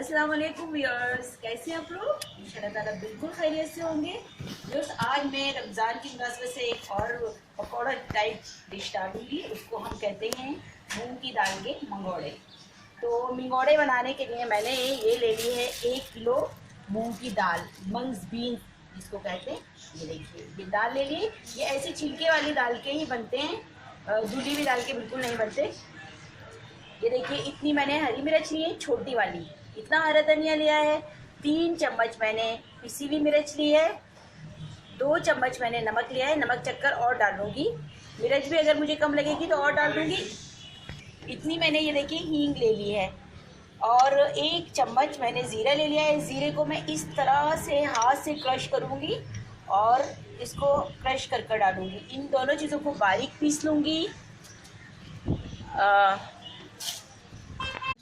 अस्सलाम वालेकुम व्यूअर्स, कैसे हैं आप लोग? इंशाल्लाह ताला बिल्कुल खैरियत से होंगे। व्यूअर्स, आज मैं रमज़ान की मुनासबत से एक और पकौड़ा टाइप डिश डालूंगी। उसको हम कहते हैं मूंग की दाल के मंगोड़े। तो मंगोड़े बनाने के लिए मैंने ये ले ली है 1 किलो मूंग की दाल, मंग्स बीन्स जिसको कहते हैं। ये देखिए, ये दाल ले ली। ये ऐसे छिलके वाली दाल के ही बनते हैं, धुली हुई दाल के बिल्कुल नहीं बनते। ये देखिए, इतनी मैंने हरी मिर्च ली है छोटी वाली, इतना हरा धनिया लिया है, 3 चम्मच मैंने पिसी हुई मिर्च ली है, 2 चम्मच मैंने नमक लिया है। नमक चक्कर और डालूंगी, मिर्च भी अगर मुझे कम लगेगी तो और डाल दूंगी। इतनी मैंने ये देखिए हींग ले ली है और 1 चम्मच मैंने ज़ीरा ले लिया है। ज़ीरे को मैं इस तरह से हाथ से क्रश करूँगी और इसको क्रश कर कर डालूँगी। इन दोनों चीज़ों को बारीक पीस लूँगी।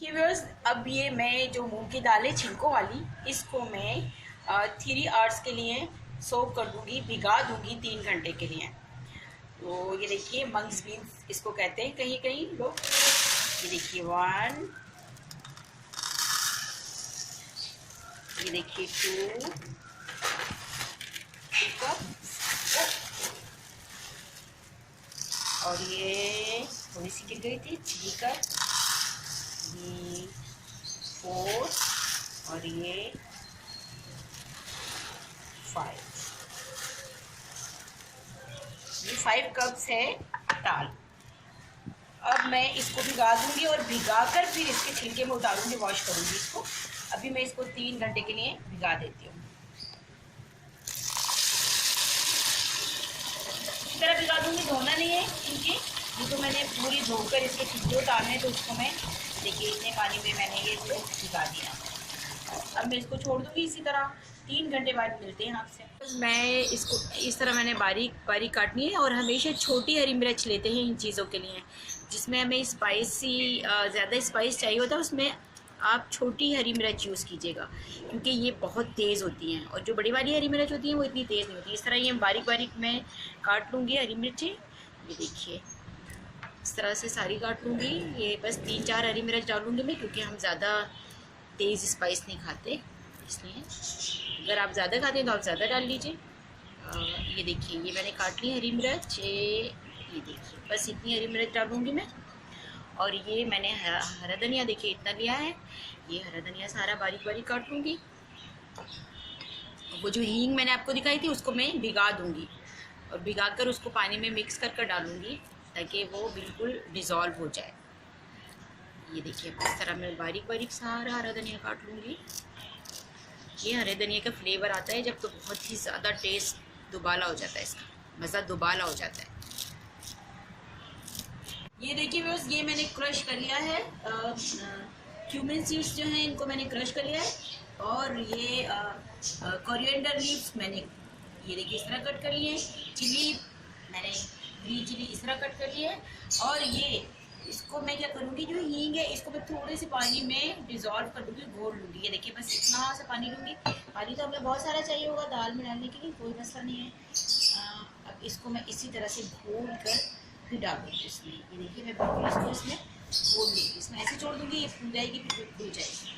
व्यूअर्स, अब ये मैं जो मूंग की दाल है छिलकों वाली, इसको मैं 3 आवर्स के लिए सोक कर दूँगी, भिगा दूँगी 3 घंटे के लिए। तो ये देखिए, मंग्स बीन्स इसको कहते हैं कहीं कहीं लोग। ये देखिए 1, ये देखिए 2 कप, और ये थोड़ी सी गिर गई थी 3 कप, ये 4 और ये 5। ये 5 कप्स है दाल। अब मैं इसको भिगा दूंगी और भिगा कर फिर इसके छिलके में उतारूंगी, वॉश करूंगी इसको। अभी मैं इसको 3 घंटे के लिए भिगा देती हूँ। इस तरह भिगा दूंगी, धोना नहीं है क्योंकि ये तो मैंने पूरी धोकर इसके छिलके उतारने, तो उसको मैं देखिए इतने पानी में मैंने ये इसको भिगा दिया। अब मैं इसको छोड़ दूंगी इसी तरह। 3 घंटे बाद मिलते हैं आपसे। मैं इसको इस तरह मैंने बारीक बारीक काटनी है और हमेशा छोटी हरी मिर्च लेते हैं इन चीज़ों के लिए, जिसमें हमें स्पाइसी ज़्यादा स्पाइस चाहिए होता है, उसमें आप छोटी हरी मिर्च यूज़ कीजिएगा क्योंकि ये बहुत तेज़ होती हैं, और जो बड़ी वाली हरी मिर्च होती हैं वो इतनी तेज़ नहीं होती। इस तरह ये बारीक बारीक मैं काट लूँगी हरी मिर्चें। ये देखिए, इस तरह से सारी काट लूँगी। ये बस 3-4 हरी मिर्च डालूँगी मैं, क्योंकि हम ज़्यादा तेज़ स्पाइस नहीं खाते, इसलिए अगर आप ज़्यादा खाते हैं तो आप ज़्यादा डाल लीजिए। ये देखिए, ये मैंने काट ली हरी मिर्च। ये देखिए, बस इतनी हरी मिर्च डालूँगी मैं। और ये मैंने हरा धनिया देखिए इतना लिया है, ये हरा धनिया सारा बारीक बारीक काट लूँगी। वो जो हींग मैंने आपको दिखाई थी उसको मैं भिगा दूँगी और भिगा कर उसको पानी में मिक्स कर कर डालूँगी ताकि वो बिल्कुल डिज़ोल्व हो जाए। ये देखिए, इस तरह मैं बारीक बारीक सारा हरा धनिया काट लूँगी। ये हरे धनिया का फ्लेवर आता है जब, तो बहुत ही ज़्यादा टेस्ट दुबाला हो जाता है, इसका मज़ा दुबाला हो जाता है। ये देखिए व्यूअर्स, ये मैंने क्रश कर लिया है। क्यूमिन सीड्स जो हैं इनको मैंने क्रश कर लिया है, और ये कोरिएंडर लीव्स मैंने ये देखिए इस तरह कट कर लिए हैं। चिली मैंने ग्रीन चिली इस तरह कट कर लिया है। और ये इसको मैं क्या करूँगी, जो हींग है इसको मैं थोड़े से पानी में डिज़ोल्व कर दूँगी, घोल लूँगी। ये देखिए, बस इतना सा पानी लूँगी। पानी तो हमें बहुत सारा चाहिए होगा दाल में डालने के लिए, कोई मसला नहीं है। अब इसको मैं इसी तरह से घोल कर फिर डाल दूँगी इसमें। ये देखिए, मैं बिल्कुल इसको इसमें घोल दूँगी, इसमें ऐसे छोड़ दूँगी, ये फूल जाएगी, फिर फूल जाएगी।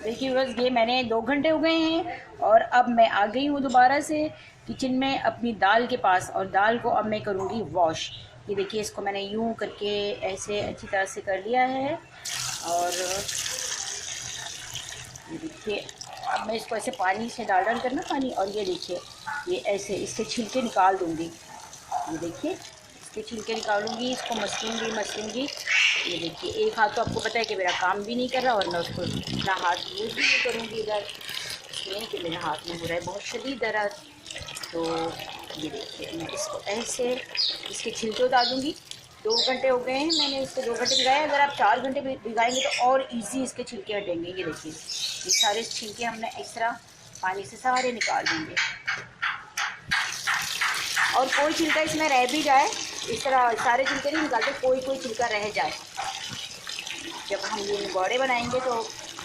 देखिए बस, ये मैंने 2 घंटे हो गए हैं और अब मैं आ गई हूँ दोबारा से किचन में अपनी दाल के पास, और दाल को अब मैं करूँगी वॉश। ये देखिए, इसको मैंने यूं करके ऐसे अच्छी तरह से कर लिया है, और ये देखिए अब मैं इसको ऐसे पानी से डाल करना पानी, और ये देखिए ये ऐसे इसके छिलके निकाल दूँगी। ये देखिए, इसके छिलके निकालूंगी, इसको मसलूंगी। ये देखिए, एक हाथ तो आपको पता है कि मेरा काम भी नहीं कर रहा, और मैं उसको अपना हाथ यूज़ भी नहीं करूँगी इधर, इसलिए कि मेरे हाथ में हो रहा है बहुत शदीद दर्द। तो ये देखिए, मैं इसको ऐसे इसके छिलके उतार दूँगी। 2 घंटे हो गए हैं, मैंने इसको 2 घंटे भिगाए। अगर आप 4 घंटे भिगाएंगे तो और ईजी इसके छिलके हटेंगे। ये देखिए, ये सारे छिलके हमने इस तरह पानी से सारे निकाल देंगे, और कोई छिलका इसमें रह भी जाए, इस तरह सारे छिलके नहीं निकालते, कोई छिलका रह जाए। जब हम ये मंगोड़े बनाएंगे तो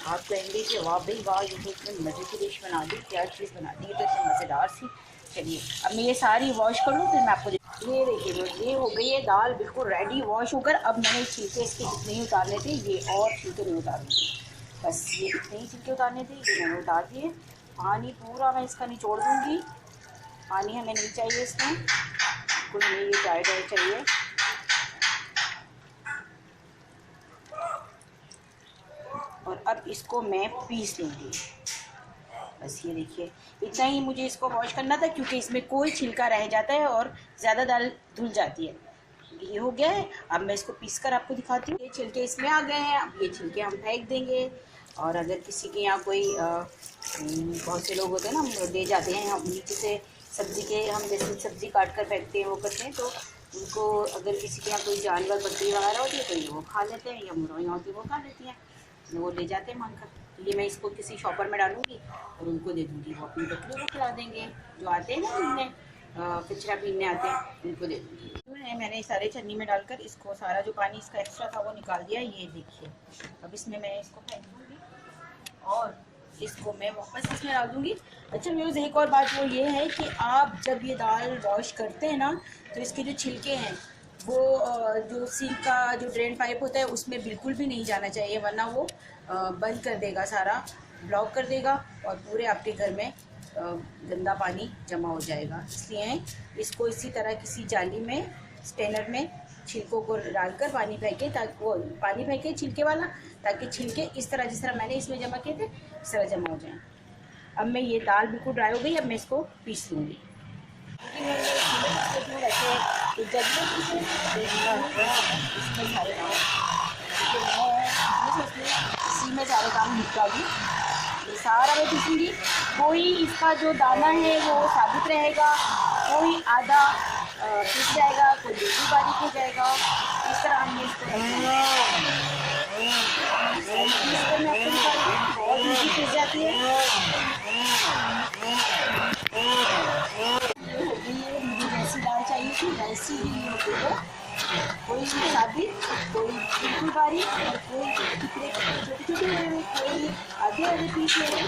आप कहेंगे कि वाह भाई वाह, ये तो इतने मज़े की डिश बना दी, क्या चीज़ बना दी, ये तो इतनी मज़ेदार सी चलिए अब मैं ये सारी वॉश कर लूँ, फिर मैं आपको ये देखिए बस ये हो गई है दाल बिल्कुल रेडी वॉश होकर। अब मैंने छिलके इसके जितने ही उतारने थे, ये और छिलके नहीं उतारूँगी, बस ये इतने ही छिलके उतारने थे, ये मैंने उतार दिए। पानी पूरा मैं इसका निचोड़ दूँगी, पानी हमें नहीं चाहिए इसमें, बिल्कुल हमें ये ड्राई ड्राई चाहिए। और अब इसको मैं पीस लूँगी, बस ये देखिए इतना ही मुझे इसको वॉश करना था, क्योंकि इसमें कोई छिलका रह जाता है और ज़्यादा दाल धुल जाती है। ये हो गया है, अब मैं इसको पीस कर आपको दिखाती हूँ। ये छिलके इसमें आ गए हैं, अब ये छिलके हम फेंक देंगे। और अगर किसी के यहाँ कोई बहुत से लोग होते हैं ना, ले जाते हैं हम नीचे से सब्ज़ी के, हम जैसे सब्ज़ी काट कर फेंकते हैं वो करते हैं, तो उनको अगर किसी के यहाँ कोई जानवर बकरी वगैरह होती है तो ये वो खा लेते हैं, या मुर्गियाँ होती है वो खा लेती हैं, वो ले जाते हैं मांगकर। ये मैं इसको किसी शॉपर में डालूंगी और उनको दे दूँगी, वो अपनी बकरियों को खिला देंगे, जो आते हैं ना इनमें कचरा पीने आते हैं उनको दे दूँगी। मैंने सारे छन्नी में डालकर इसको सारा जो पानी इसका एक्स्ट्रा था वो निकाल दिया। ये देखिए अब इसमें मैं इसको फेंक दूँगी और इसको मैं वापस इसमें डाल दूँगी। अच्छा व्यूज़, एक और बात वो ये है कि आप जब ये दाल वॉश करते हैं ना, तो इसके जो छिलके हैं वो जो सिंक का जो ड्रेन पाइप होता है उसमें बिल्कुल भी नहीं जाना चाहिए, वरना वो बंद कर देगा, सारा ब्लॉक कर देगा और पूरे आपके घर में गंदा पानी जमा हो जाएगा। इसलिए इसको इसी तरह किसी जाली में, स्टेनर में छिलकों को डालकर पानी फेंके, ताकि वो पानी फेंके छिलके वाला, ताकि छिलके इस तरह जिस तरह मैंने इसमें जमा किए थे इस तरह जमा हो जाएँ। अब मैं ये दाल बिल्कुल ड्राई हो गई, अब मैं इसको पीस लूँगी। वैसे जब इसमें सारे काम इसी में सारे काम निपटा दी, ये सारा मैं पीसूँगी। कोई इसका जो दाना है वो साबुत रहेगा, कोई आधा पीस जाएगा, कोई बिल्कुल बारीक हो जाएगा। इस तरह हमने इसको बहुत ईजी पीस जाती है। मुझे वैसी दाल चाहिए थी, वैसी ही होती है, कोई साबित, कोई बिल्कुल बारीक और कोई टुकड़े छोटे छोटे, कोई आधे आधे पीस ले रहे,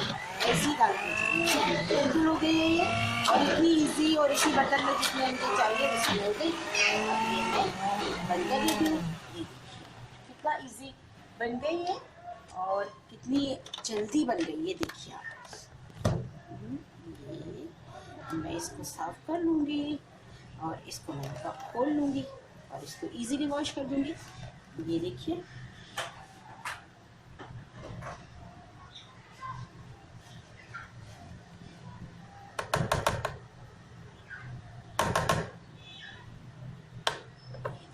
ऐसी दाल बिल्कुल हो गई है ये। और इतनी इजी और इसी बर्तन में जितने हमको चाहिए उसमें हो गई। बंद कर देती हूँ, कितना इजी बन गई है और कितनी जल्दी बन गई है, देखिए आप। मैं इसको साफ कर लूँगी और इसको मैं खोल लूँगी और इसको इजीली वॉश कर दूँगी। ये देखिए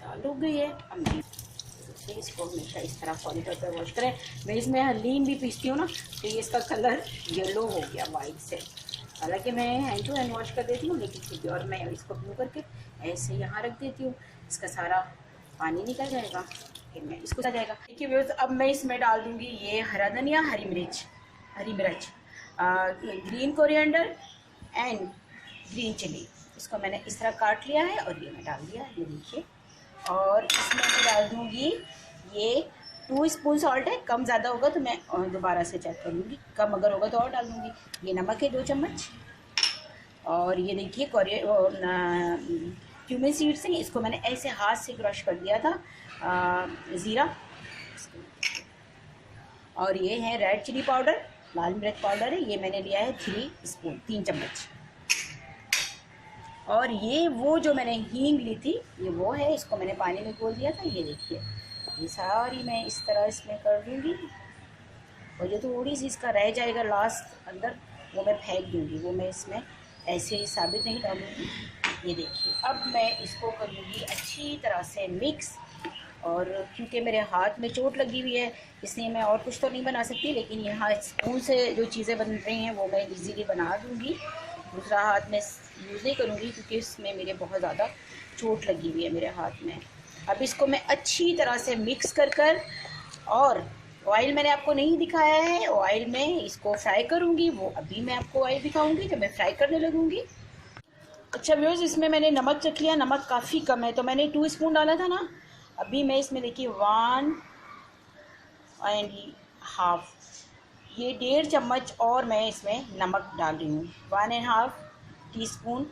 दाल हो गई है। अब इसको हमेशा इस तरह पॉलीथीन पर वॉश करें। मैं इसमें हलीम भी पीसती हूँ ना, तो ये इसका कलर येलो हो गया वाइट से। हालांकि मैं हैंड टू हैंड वॉश कर देती हूँ, लेकिन फिर भी और मैं इसको ब्लू करके ऐसे यहाँ रख देती हूँ, इसका सारा पानी निकल जाएगा, फिर मैं इसको आ जाएगा। देखिए व्यूअर्स, अब मैं इसमें डाल दूँगी ये हरा धनिया, हरी मिर्च, green coriander and green chilli. इसको मैंने इस तरह काट लिया है और ये मैं डाल दिया, ये देखिए। और इसमें मैं डाल दूँगी ये 2 स्पून सॉल्ट है, कम ज़्यादा होगा तो मैं दोबारा से चेक कर लूँगी, कम अगर होगा तो और डाल दूँगी। ये नमक है 2 चम्मच, और ये देखिए क्यूमिन सीड्स हैं, इसको मैंने ऐसे हाथ से क्रश कर दिया था। ज़ीरा, और ये है रेड चिली पाउडर, लाल मिर्च पाउडर है, ये मैंने लिया है 3 चम्मच। और ये वो जो मैंने हींग ली थी ये वो है, इसको मैंने पानी में घोल दिया था। ये देखिए ये सारी मैं इस तरह इसमें कर दूँगी, और जो थोड़ी सी इसका रह जाएगा लास्ट अंदर वो मैं फेंक दूँगी, वो मैं इसमें ऐसे ही साबित नहीं डालूँगी। ये देखिए अब मैं इसको कर लूँगी अच्छी तरह से मिक्स। और क्योंकि मेरे हाथ में चोट लगी हुई है इसलिए मैं और कुछ तो नहीं बना सकती, लेकिन यहाँ स्पून से जो चीज़ें बन रही हैं वो मैं इजीली बना दूँगी। दूसरा हाथ में यूज़ नहीं करूँगी क्योंकि इसमें मेरे बहुत ज़्यादा चोट लगी हुई है मेरे हाथ में। अब इसको मैं अच्छी तरह से मिक्स कर और ऑयल मैंने आपको नहीं दिखाया है, ऑयल में इसको फ्राई करूँगी, वो अभी मैं आपको ऑयल दिखाऊँगी जब मैं फ्राई करने लगूँगी। अच्छा व्यूअर्स, इसमें मैंने नमक चख लिया, नमक काफ़ी कम है, तो मैंने 2 स्पून डाला था ना, अभी मैं इसमें देखिए 1 1.5, ये 1.5 चम्मच और मैं इसमें नमक डाल रही हूँ। 1.5 टीस्पून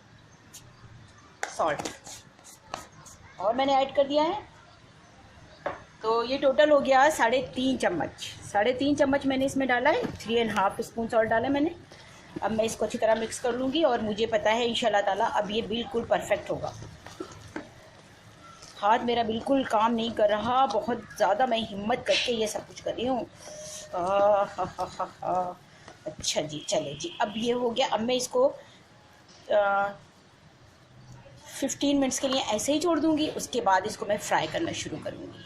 सॉल्ट और मैंने ऐड कर दिया है। तो ये टोटल हो गया 3.5 चम्मच। 3.5 चम्मच मैंने इसमें डाला है। 3.5 स्पून सॉल्ट डाला है मैंने। अब मैं इसको अच्छी तरह मिक्स कर लूँगी और मुझे पता है इंशाल्लाह ताला अब ये बिल्कुल परफेक्ट होगा। हाथ मेरा बिल्कुल काम नहीं कर रहा, बहुत ज़्यादा मैं हिम्मत करके ये सब कुछ कर रही हूँ। अच्छा जी, चले जी, अब ये हो गया। अब मैं इसको 15 मिनट्स के लिए ऐसे ही छोड़ दूँगी। उसके बाद इसको मैं फ्राई करना शुरू करूँगी।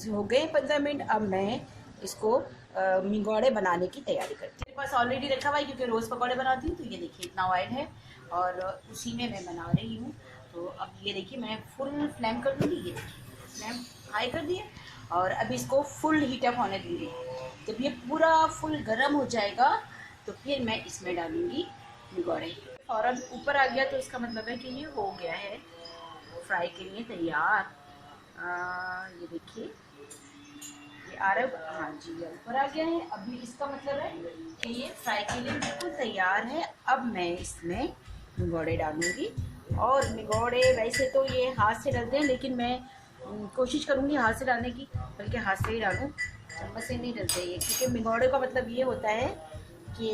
हो गए 15 मिनट। अब मैं इसको मिंगौड़े बनाने की तैयारी करती हूँ। मेरे पास ऑलरेडी रखा हुआ है क्योंकि रोज़ पकौड़े बनाती हूँ। तो ये देखिए इतना ऑयल है और उसी में मैं बना रही हूँ। तो अब ये देखिए मैं फुल फ्लेम कर दूँगी। ये फ्लेम हाई कर दिए और अब इसको फुल हीट अप होने दूँगी। जब ये पूरा फुल गर्म हो जाएगा तो फिर मैं इसमें डालूँगी मिंगौड़े। फ़ौरन ऊपर आ गया तो इसका मतलब है कि ये हो गया है फ्राई के लिए तैयार। ये देखिए ये आ रहा है, हाँ जी ये ऊपर आ गया है। अभी इसका मतलब है कि ये फ्राई के लिए बिल्कुल तैयार है। अब मैं इसमें मिंगौड़े डालूँगी और मिंगौड़े वैसे तो ये हाथ से डलते हैं, लेकिन मैं कोशिश करूँगी हाथ से डालने की, बल्कि हाथ से ही डालूँ, चम्मच से नहीं डलते ये। क्योंकि मिंगौड़े का मतलब ये होता है कि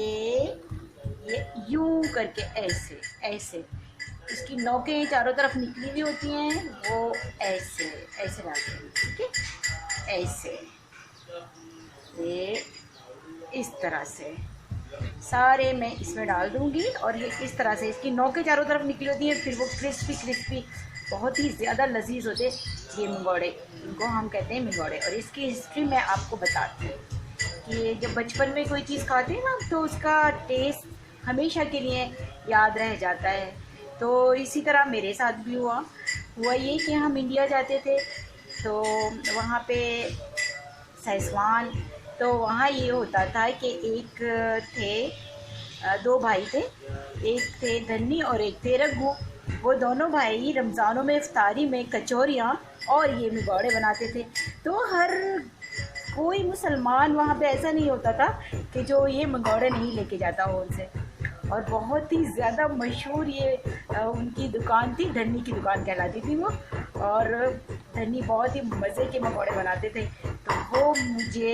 ये यूँ करके ऐसे ऐसे इसकी नोकें चारों तरफ निकली हुई होती हैं, वो ऐसे ऐसे डालते हैं। ठीक है, ऐसे ये इस तरह से सारे मैं इसमें डाल दूँगी और ये इस तरह से इसकी नोकें चारों तरफ निकली होती हैं। फिर वो क्रिस्पी क्रिस्पी बहुत ही ज़्यादा लजीज होते ये मिंगौड़े, इनको हम कहते हैं मिंगौड़े। और इसकी हिस्ट्री मैं आपको बताती हूँ कि जब बचपन में कोई चीज़ खाते हैं ना तो उसका टेस्ट हमेशा के लिए याद रह जाता है। तो इसी तरह मेरे साथ भी हुआ ये कि हम इंडिया जाते थे तो वहाँ पे सैसवान, तो वहाँ ये होता था कि एक थे 2 भाई थे, एक थे धन्नी और एक थे रघु। वो दोनों भाई रमज़ानों में इफ्तारी में कचौरियाँ और ये मिंगौड़े बनाते थे। तो हर कोई मुसलमान वहाँ पे ऐसा नहीं होता था कि जो ये मिंगौड़े नहीं लेके जाता हो उनसे। और बहुत ही ज़्यादा मशहूर ये उनकी दुकान थी, धन्नी की दुकान कहलाती थी वो। और धन्नी बहुत ही मज़े के पकौड़े बनाते थे। तो वो मुझे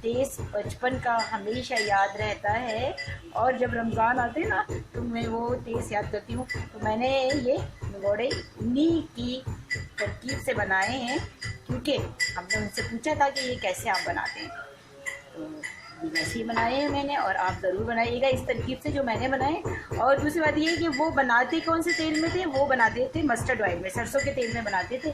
टेस्ट बचपन का हमेशा याद रहता है और जब रमज़ान आते ना तो मैं वो टेस्ट याद करती हूँ। तो मैंने ये पकौड़े उन्हीं की तरकीब से बनाए हैं, क्योंकि हमने उनसे पूछा था कि ये कैसे आप बनाते हैं। तो वैसे ही बनाए हैं मैंने और आप ज़रूर बनाइएगा इस तरकीब से जो मैंने बनाए। और दूसरी बात ये है कि वो बनाते कौन से तेल में थे, वो बनाते थे मस्टर्ड ऑयल में, सरसों के तेल में बनाते थे।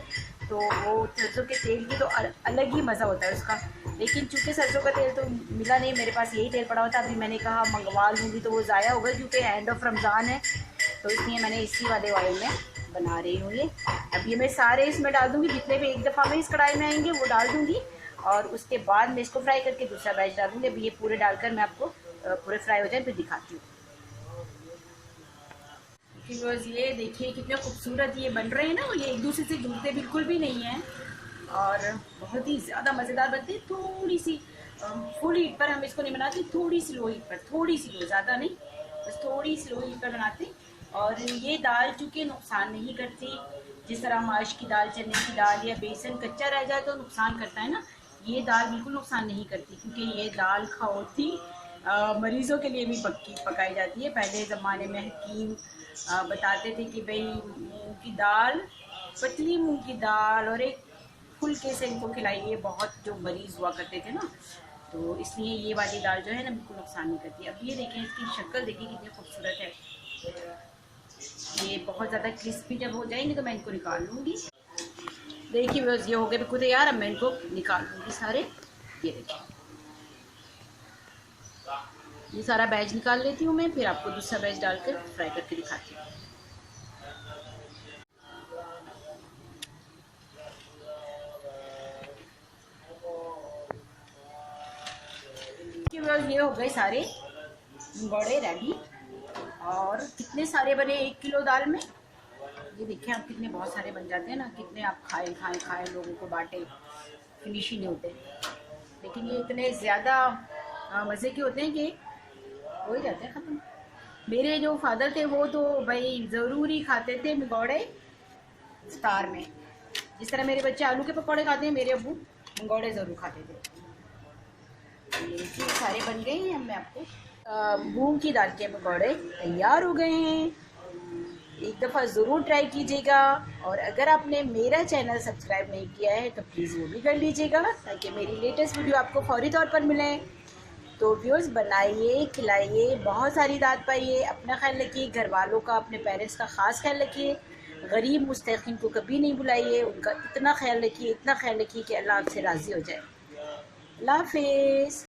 तो वो सरसों के तेल की तो अलग ही मज़ा होता है उसका। लेकिन चूँकि सरसों का तेल तो मिला नहीं, मेरे पास यही तेल पड़ा हुआ था। अभी मैंने कहा मंगवा लूँगी तो वो ज़ाया होगा, क्योंकि एंड ऑफ रमज़ान है तो इसलिए मैंने इसी वाले ऑयल में बना रही हूँ ये। अब ये मैं सारे इसमें डाल दूँगी, जितने भी एक दफ़ा में इस कढ़ाई में आएंगे वो डाल दूँगी और उसके बाद मैं इसको फ्राई करके दूसरा बैच डालूँगी। अब ये पूरे डालकर मैं आपको पूरे फ्राई हो जाए फिर दिखाती हूँ। बस ये देखिए कितने खूबसूरत ये बन रहे हैं ना, ये एक दूसरे से जुड़ते बिल्कुल भी नहीं हैं और बहुत ही ज़्यादा मज़ेदार बनते हैं। थोड़ी सी फुल हीट पर हम इसको नहीं बनाते, थोड़ी सी लो हीट पर, थोड़ी सी लो, ज़्यादा नहीं, बस थोड़ी सी लो हीट पर बनाते। और ये दाल चूँकि नुकसान नहीं करती, जिस तरह माश की दाल, चने की दाल या बेसन कच्चा रह जाए तो नुकसान करता है ना, ये दाल बिल्कुल नुकसान नहीं करती। क्योंकि ये दाल खाओती मरीज़ों के लिए भी पकाई जाती है। पहले ज़माने में हकीम बताते थे कि भाई मूंग की दाल, पतली मूंग की दाल और एक फुल्के से इनको खिलाइए, बहुत जो मरीज़ हुआ करते थे ना, तो इसलिए ये वाली दाल जो है ना बिल्कुल नुकसान नहीं करती। अब ये देखें इसकी शक्ल देखिए कितनी खूबसूरत है। ये बहुत ज़्यादा क्रिस्पी जब हो जाएंगे तो मैं इनको निकाल लूँगी। देखिए बस ये हो गए बिल्कुल तैयार। अब मैं इनको निकाल लूँगी सारे। ये देखिए ये सारा बैच निकाल लेती हूँ मैं, फिर आपको दूसरा बैच डालकर फ्राई करके दिखाती हूँ। ये हो गए सारे बड़े रेडी। और कितने सारे बने 1 किलो दाल में, ये देखिए आप कितने बहुत सारे बन जाते हैं ना। कितने आप खाएं लोगों को बांटे, फिनिश ही नहीं होते। लेकिन ये इतने ज़्यादा मज़े के होते हैं कि हो ही जाते हैं ख़त्म। मेरे जो फादर थे वो तो भाई ज़रूरी खाते थे मंगोड़े स्टार में। जिस तरह मेरे बच्चे आलू के पकौड़े खाते हैं, मेरे अब्बू मंगोड़े ज़रूर खाते थे। ये देखिए सारे बन गए हैं। अब मैं आपको मूंग की दाल के पकौड़े तैयार हो गए हैं। एक दफ़ा ज़रूर ट्राई कीजिएगा, और अगर आपने मेरा चैनल सब्सक्राइब नहीं किया है तो प्लीज़ वो भी कर लीजिएगा, ताकि मेरी लेटेस्ट वीडियो आपको फौरी तौर पर मिले। तो व्यूअर्स, बनाइए, खिलाइए, बहुत सारी दाद पाइए, अपना ख्याल रखिए, घर वालों का, अपने पेरेंट्स का ख़ास ख्याल रखिए। गरीब मुस्तहिक़ीन को कभी नहीं बुलाइए, उनका इतना ख्याल रखिए, इतना ख्याल रखिए कि अल्लाह आपसे राज़ी हो जाए। अल्लाह हाफ़िज़।